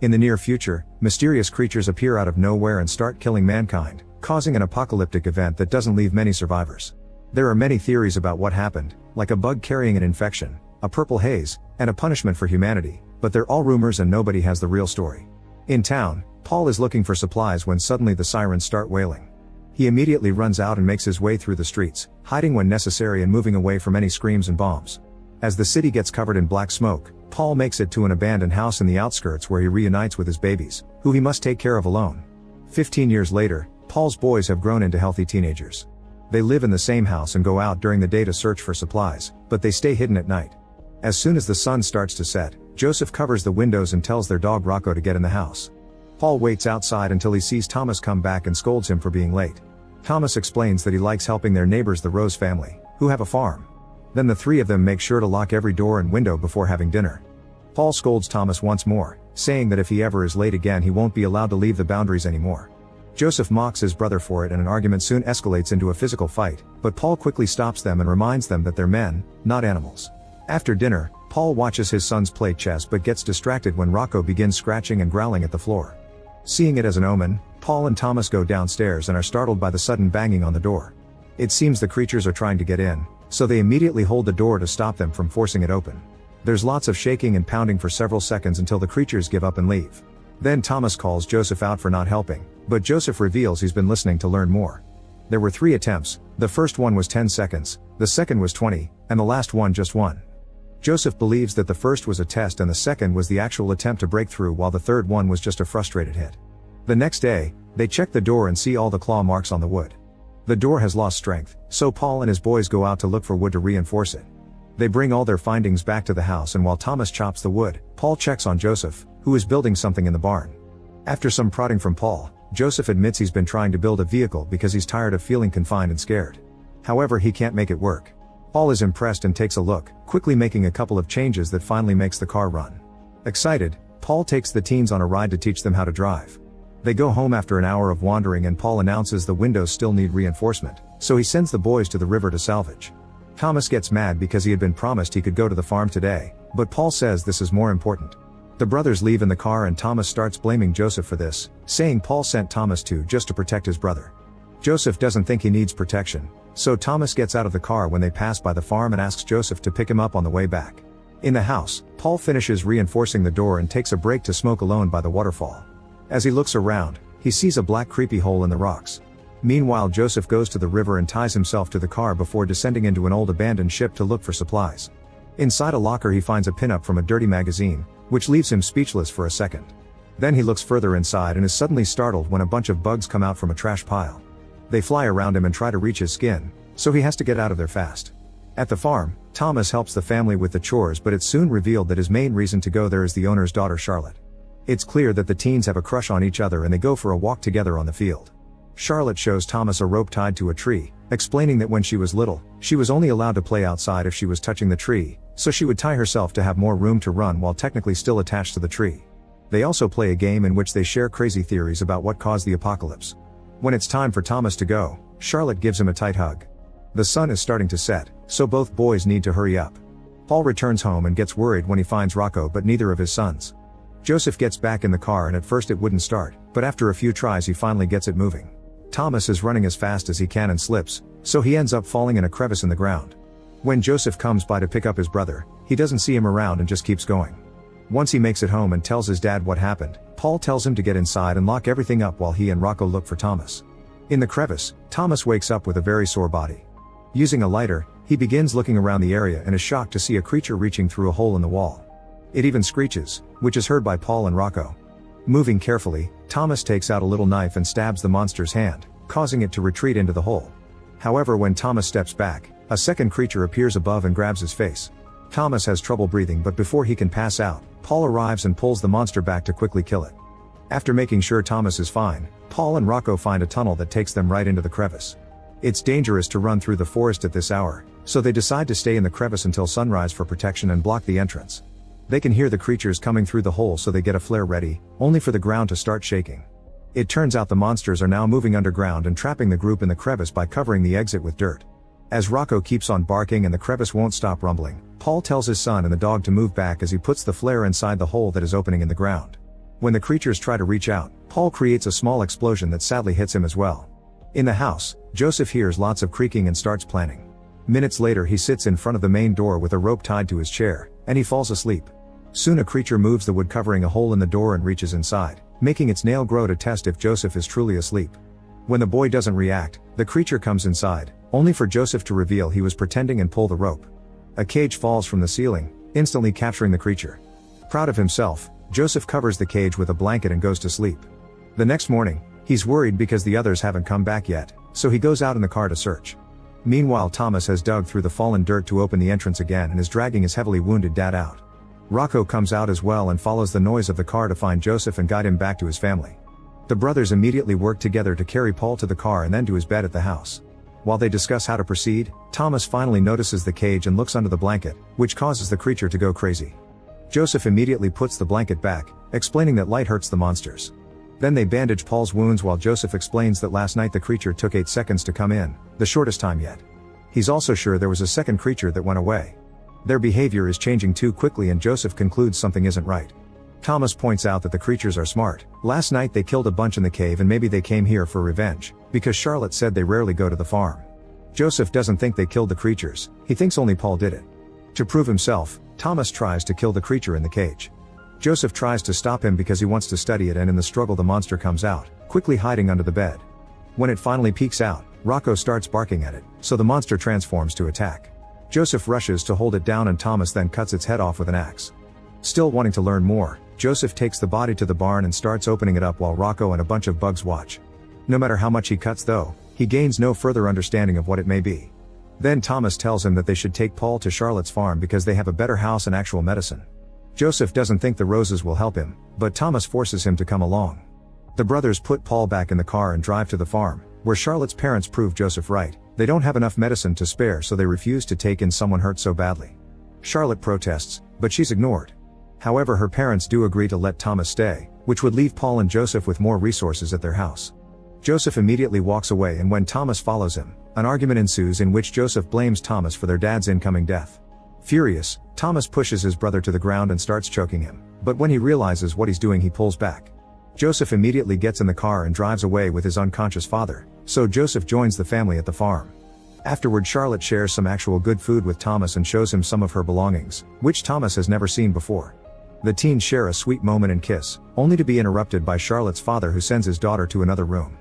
In the near future, mysterious creatures appear out of nowhere and start killing mankind, causing an apocalyptic event that doesn't leave many survivors. There are many theories about what happened, like a bug carrying an infection, a purple haze, and a punishment for humanity, but they're all rumors and nobody has the real story. In town, Paul is looking for supplies when suddenly the sirens start wailing. He immediately runs out and makes his way through the streets, hiding when necessary and moving away from any screams and bombs. As the city gets covered in black smoke, Paul makes it to an abandoned house in the outskirts where he reunites with his babies, who he must take care of alone. 15 years later, Paul's boys have grown into healthy teenagers. They live in the same house and go out during the day to search for supplies, but they stay hidden at night. As soon as the sun starts to set, Joseph covers the windows and tells their dog Rocco to get in the house. Paul waits outside until he sees Thomas come back and scolds him for being late. Thomas explains that he likes helping their neighbors, the Rose family, who have a farm. Then the three of them make sure to lock every door and window before having dinner. Paul scolds Thomas once more, saying that if he ever is late again he won't be allowed to leave the boundaries anymore. Joseph mocks his brother for it and an argument soon escalates into a physical fight, but Paul quickly stops them and reminds them that they're men, not animals. After dinner, Paul watches his sons play chess but gets distracted when Rocco begins scratching and growling at the floor. Seeing it as an omen, Paul and Thomas go downstairs and are startled by the sudden banging on the door. It seems the creatures are trying to get in, so they immediately hold the door to stop them from forcing it open. There's lots of shaking and pounding for several seconds until the creatures give up and leave. Then Thomas calls Joseph out for not helping, but Joseph reveals he's been listening to learn more. There were 3 attempts, the first one was 10 seconds, the second was 20, and the last one just 1. Joseph believes that the first was a test and the second was the actual attempt to break through, while the third one was just a frustrated hit. The next day, they check the door and see all the claw marks on the wood. The door has lost strength, so Paul and his boys go out to look for wood to reinforce it. They bring all their findings back to the house, and while Thomas chops the wood, Paul checks on Joseph, who is building something in the barn. After some prodding from Paul, Joseph admits he's been trying to build a vehicle because he's tired of feeling confined and scared. However, he can't make it work. Paul is impressed and takes a look, quickly making a couple of changes that finally makes the car run. Excited, Paul takes the teens on a ride to teach them how to drive. They go home after an hour of wandering and Paul announces the windows still need reinforcement, so he sends the boys to the river to salvage. Thomas gets mad because he had been promised he could go to the farm today, but Paul says this is more important. The brothers leave in the car and Thomas starts blaming Joseph for this, saying Paul sent Thomas just to protect his brother. Joseph doesn't think he needs protection, so Thomas gets out of the car when they pass by the farm and asks Joseph to pick him up on the way back. In the house, Paul finishes reinforcing the door and takes a break to smoke alone by the waterfall. As he looks around, he sees a black creepy hole in the rocks. Meanwhile, Joseph goes to the river and ties himself to the car before descending into an old abandoned ship to look for supplies. Inside a locker he finds a pinup from a dirty magazine, which leaves him speechless for a second. Then he looks further inside and is suddenly startled when a bunch of bugs come out from a trash pile. They fly around him and try to reach his skin, so he has to get out of there fast. At the farm, Thomas helps the family with the chores, but it's soon revealed that his main reason to go there is the owner's daughter Charlotte. It's clear that the teens have a crush on each other and they go for a walk together on the field. Charlotte shows Thomas a rope tied to a tree, explaining that when she was little, she was only allowed to play outside if she was touching the tree, so she would tie herself to have more room to run while technically still attached to the tree. They also play a game in which they share crazy theories about what caused the apocalypse. When it's time for Thomas to go, Charlotte gives him a tight hug. The sun is starting to set, so both boys need to hurry up. Paul returns home and gets worried when he finds Rocco but neither of his sons. Joseph gets back in the car and at first it wouldn't start, but after a few tries he finally gets it moving. Thomas is running as fast as he can and slips, so he ends up falling in a crevice in the ground. When Joseph comes by to pick up his brother, he doesn't see him around and just keeps going. Once he makes it home and tells his dad what happened, Paul tells him to get inside and lock everything up while he and Rocco look for Thomas. In the crevice, Thomas wakes up with a very sore body. Using a lighter, he begins looking around the area and is shocked to see a creature reaching through a hole in the wall. It even screeches, which is heard by Paul and Rocco. Moving carefully, Thomas takes out a little knife and stabs the monster's hand, causing it to retreat into the hole. However, when Thomas steps back, a second creature appears above and grabs his face. Thomas has trouble breathing, but before he can pass out, Paul arrives and pulls the monster back to quickly kill it. After making sure Thomas is fine, Paul and Rocco find a tunnel that takes them right into the crevice. It's dangerous to run through the forest at this hour, so they decide to stay in the crevice until sunrise for protection and block the entrance. They can hear the creatures coming through the hole, so they get a flare ready, only for the ground to start shaking. It turns out the monsters are now moving underground and trapping the group in the crevice by covering the exit with dirt. As Rocco keeps on barking and the crevice won't stop rumbling, Paul tells his son and the dog to move back as he puts the flare inside the hole that is opening in the ground. When the creatures try to reach out, Paul creates a small explosion that sadly hits him as well. In the house, Joseph hears lots of creaking and starts planning. Minutes later he sits in front of the main door with a rope tied to his chair, and he falls asleep. Soon a creature moves the wood covering a hole in the door and reaches inside, making its nail grow to test if Joseph is truly asleep. When the boy doesn't react, the creature comes inside, only for Joseph to reveal he was pretending and pull the rope. A cage falls from the ceiling, instantly capturing the creature. Proud of himself, Joseph covers the cage with a blanket and goes to sleep. The next morning, he's worried because the others haven't come back yet, so he goes out in the car to search. Meanwhile, Thomas has dug through the fallen dirt to open the entrance again and is dragging his heavily wounded dad out. Rocco comes out as well and follows the noise of the car to find Joseph and guide him back to his family. The brothers immediately work together to carry Paul to the car and then to his bed at the house. While they discuss how to proceed, Thomas finally notices the cage and looks under the blanket, which causes the creature to go crazy. Joseph immediately puts the blanket back, explaining that light hurts the monsters. Then they bandage Paul's wounds while Joseph explains that last night the creature took 8 seconds to come in, the shortest time yet. He's also sure there was a second creature that went away. Their behavior is changing too quickly and Joseph concludes something isn't right. Thomas points out that the creatures are smart. Last night they killed a bunch in the cave and maybe they came here for revenge, because Charlotte said they rarely go to the farm. Joseph doesn't think they killed the creatures, he thinks only Paul did it. To prove himself, Thomas tries to kill the creature in the cage. Joseph tries to stop him because he wants to study it, and in the struggle the monster comes out, quickly hiding under the bed. When it finally peeks out, Rocco starts barking at it, so the monster transforms to attack. Joseph rushes to hold it down and Thomas then cuts its head off with an axe. Still wanting to learn more, Joseph takes the body to the barn and starts opening it up while Rocco and a bunch of bugs watch. No matter how much he cuts though, he gains no further understanding of what it may be. Then Thomas tells him that they should take Paul to Charlotte's farm because they have a better house and actual medicine. Joseph doesn't think the roses will help him, but Thomas forces him to come along. The brothers put Paul back in the car and drive to the farm, where Charlotte's parents prove Joseph right. They don't have enough medicine to spare, so they refuse to take in someone hurt so badly. Charlotte protests, but she's ignored. However, her parents do agree to let Thomas stay, which would leave Paul and Joseph with more resources at their house. Joseph immediately walks away, and when Thomas follows him, an argument ensues in which Joseph blames Thomas for their dad's incoming death. Furious, Thomas pushes his brother to the ground and starts choking him, but when he realizes what he's doing he pulls back. Joseph immediately gets in the car and drives away with his unconscious father, so Joseph joins the family at the farm. Afterward, Charlotte shares some actual good food with Thomas and shows him some of her belongings, which Thomas has never seen before. The teens share a sweet moment and kiss, only to be interrupted by Charlotte's father, who sends his daughter to another room.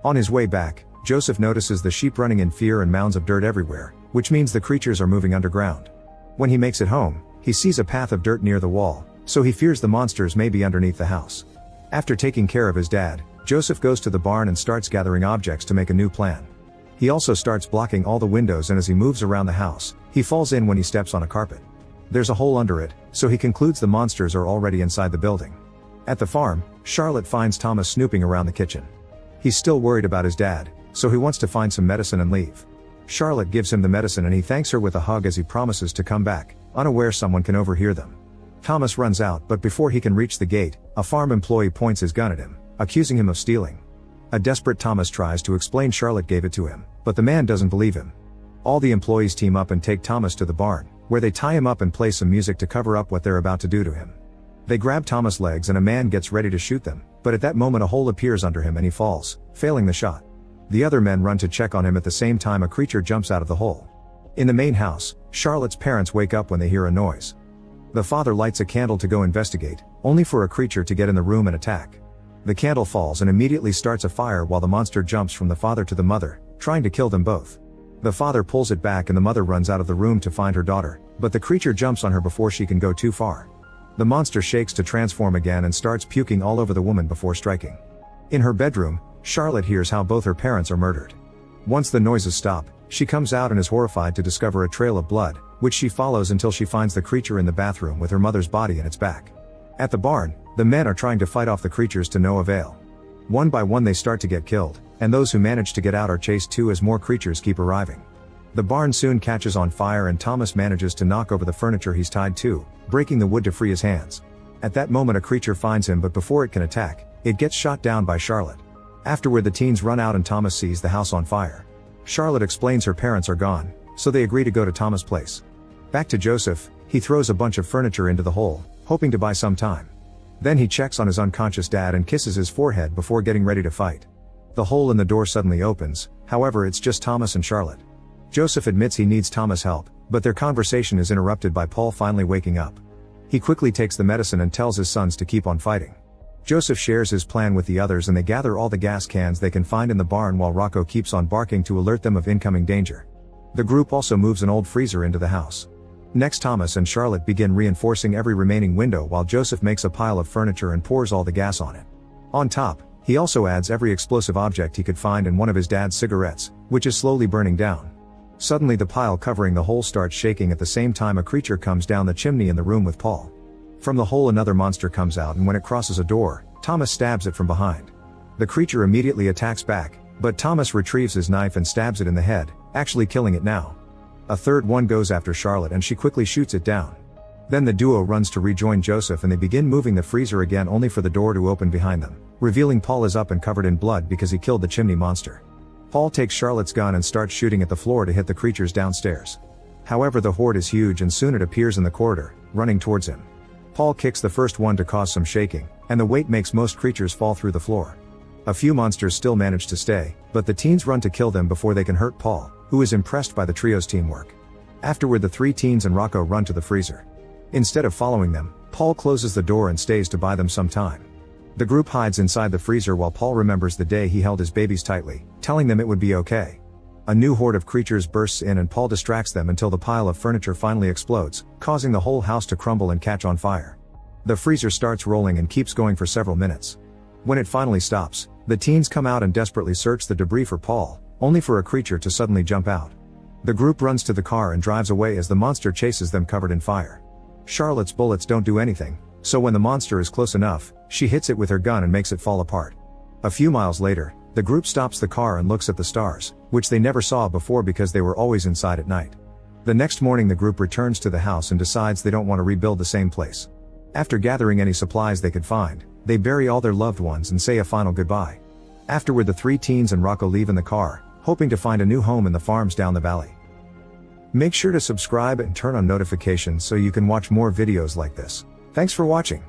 On his way back, Joseph notices the sheep running in fear and mounds of dirt everywhere, which means the creatures are moving underground. When he makes it home, he sees a path of dirt near the wall, so he fears the monsters may be underneath the house. After taking care of his dad, Joseph goes to the barn and starts gathering objects to make a new plan. He also starts blocking all the windows, and as he moves around the house, he falls in when he steps on a carpet. There's a hole under it, so he concludes the monsters are already inside the building. At the farm, Charlotte finds Thomas snooping around the kitchen. He's still worried about his dad, so he wants to find some medicine and leave. Charlotte gives him the medicine and he thanks her with a hug as he promises to come back, unaware someone can overhear them. Thomas runs out, but before he can reach the gate, a farm employee points his gun at him, accusing him of stealing. A desperate Thomas tries to explain Charlotte gave it to him, but the man doesn't believe him. All the employees team up and take Thomas to the barn, where they tie him up and play some music to cover up what they're about to do to him. They grab Thomas' legs and a man gets ready to shoot them, but at that moment a hole appears under him and he falls, failing the shot. The other men run to check on him. At the same time, a creature jumps out of the hole. In the main house, Charlotte's parents wake up when they hear a noise. The father lights a candle to go investigate, only for a creature to get in the room and attack. The candle falls and immediately starts a fire while the monster jumps from the father to the mother, trying to kill them both. The father pulls it back and the mother runs out of the room to find her daughter, but the creature jumps on her before she can go too far. The monster shakes to transform again and starts puking all over the woman before striking. In her bedroom, Charlotte hears how both her parents are murdered. Once the noises stop, she comes out and is horrified to discover a trail of blood, which she follows until she finds the creature in the bathroom with her mother's body in its back. At the barn, the men are trying to fight off the creatures to no avail. One by one they start to get killed, and those who manage to get out are chased too as more creatures keep arriving. The barn soon catches on fire and Thomas manages to knock over the furniture he's tied to, breaking the wood to free his hands. At that moment a creature finds him, but before it can attack, it gets shot down by Charlotte. Afterward the teens run out and Thomas sees the house on fire. Charlotte explains her parents are gone, so they agree to go to Thomas' place. Back to Joseph, he throws a bunch of furniture into the hole, hoping to buy some time. Then he checks on his unconscious dad and kisses his forehead before getting ready to fight. The hole in the door suddenly opens, however it's just Thomas and Charlotte. Joseph admits he needs Thomas' help, but their conversation is interrupted by Paul finally waking up. He quickly takes the medicine and tells his sons to keep on fighting. Joseph shares his plan with the others and they gather all the gas cans they can find in the barn while Rocco keeps on barking to alert them of incoming danger. The group also moves an old freezer into the house. Next, Thomas and Charlotte begin reinforcing every remaining window while Joseph makes a pile of furniture and pours all the gas on it. On top, he also adds every explosive object he could find and one of his dad's cigarettes, which is slowly burning down. Suddenly the pile covering the hole starts shaking. At the same time a creature comes down the chimney in the room with Paul. From the hole another monster comes out and when it crosses a door, Thomas stabs it from behind. The creature immediately attacks back, but Thomas retrieves his knife and stabs it in the head, actually killing it now. A third one goes after Charlotte and she quickly shoots it down. Then the duo runs to rejoin Joseph and they begin moving the freezer again only for the door to open behind them, revealing Paul is up and covered in blood because he killed the chimney monster. Paul takes Charlotte's gun and starts shooting at the floor to hit the creatures downstairs. However, the horde is huge and soon it appears in the corridor, running towards him. Paul kicks the first one to cause some shaking, and the weight makes most creatures fall through the floor. A few monsters still manage to stay, but the teens run to kill them before they can hurt Paul, who is impressed by the trio's teamwork. Afterward the three teens and Rocco run to the freezer. Instead of following them, Paul closes the door and stays to buy them some time. The group hides inside the freezer while Paul remembers the day he held his babies tightly, telling them it would be okay. A new horde of creatures bursts in and Paul distracts them until the pile of furniture finally explodes, causing the whole house to crumble and catch on fire. The freezer starts rolling and keeps going for several minutes. When it finally stops, the teens come out and desperately search the debris for Paul, only for a creature to suddenly jump out. The group runs to the car and drives away as the monster chases them covered in fire. Charlotte's bullets don't do anything, so when the monster is close enough, she hits it with her gun and makes it fall apart. A few miles later, the group stops the car and looks at the stars, which they never saw before because they were always inside at night. The next morning the group returns to the house and decides they don't want to rebuild the same place. After gathering any supplies they could find, they bury all their loved ones and say a final goodbye. Afterward the three teens and Rocco leave in the car, hoping to find a new home in the farms down the valley. Make sure to subscribe and turn on notifications so you can watch more videos like this. Thanks for watching.